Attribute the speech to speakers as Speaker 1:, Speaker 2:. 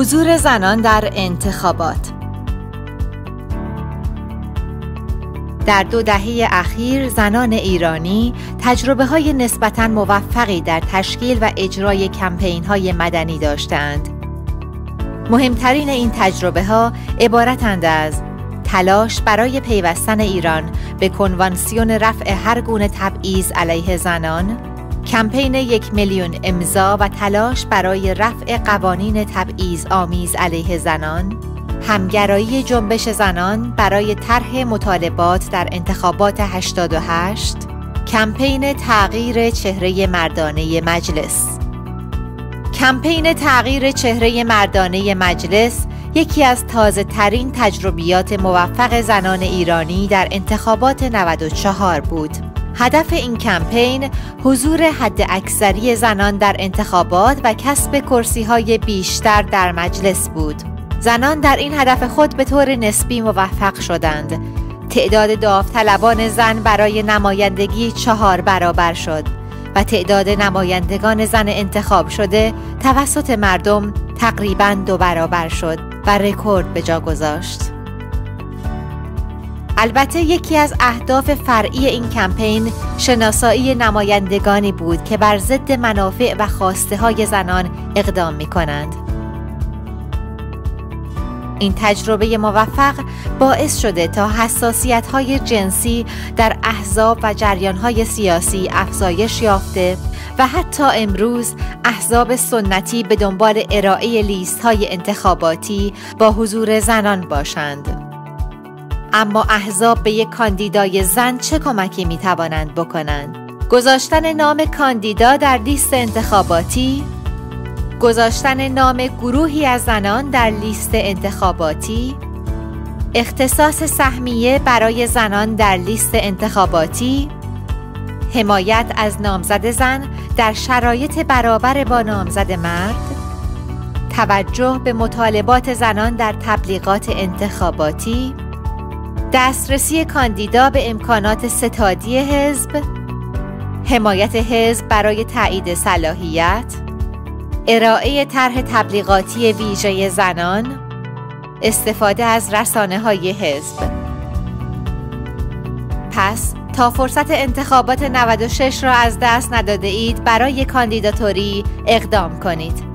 Speaker 1: حضور زنان در انتخابات. در 2 دهه اخیر زنان ایرانی تجربه‌های نسبتاً موفقی در تشکیل و اجرای کمپین‌های مدنی داشتند. مهمترین این تجربه‌ها عبارتند از تلاش برای پیوستن ایران به کنوانسیون رفع هر گونه تبعیض علیه زنان، کمپین 1 میلیون امضا و تلاش برای رفع قوانین تبعیض آمیز علیه زنان، همگرایی جنبش زنان برای طرح مطالبات در انتخابات 88، کمپین تغییر چهره مردانه مجلس. کمپین تغییر چهره مردانه مجلس یکی از تازه ترین تجربیات موفق زنان ایرانی در انتخابات 94 بود. هدف این کمپین حضور حداکثری زنان در انتخابات و کسب کرسی‌های بیشتر در مجلس بود. زنان در این هدف خود به طور نسبی موفق شدند. تعداد داوطلبان زن برای نمایندگی 4 برابر شد و تعداد نمایندگان زن انتخاب شده توسط مردم تقریباً 2 برابر شد و رکورد به جا گذاشت. البته یکی از اهداف فرعی این کمپین شناسایی نمایندگانی بود که بر ضد منافع و خواسته‌های زنان اقدام می‌کنند. این تجربه موفق باعث شده تا حساسیت‌های جنسی در احزاب و جریان‌های سیاسی افزایش یافته و حتی امروز احزاب سنتی به دنبال ارائه لیست‌های انتخاباتی با حضور زنان باشند. اما احزاب به یک کاندیدای زن چه کمکی می‌توانند بکنند؟ گذاشتن نام کاندیدا در لیست انتخاباتی، گذاشتن نام گروهی از زنان در لیست انتخاباتی، اختصاص سهمیه برای زنان در لیست انتخاباتی، حمایت از نامزد زن در شرایط برابر با نامزد مرد، توجه به مطالبات زنان در تبلیغات انتخاباتی، دسترسی کاندیدا به امکانات ستادی حزب، حمایت حزب برای تایید صلاحیت، ارائه طرح تبلیغاتی ویژه زنان، استفاده از رسانه‌های حزب. پس تا فرصت انتخابات 96 را از دست نداده اید برای کاندیداتوری اقدام کنید.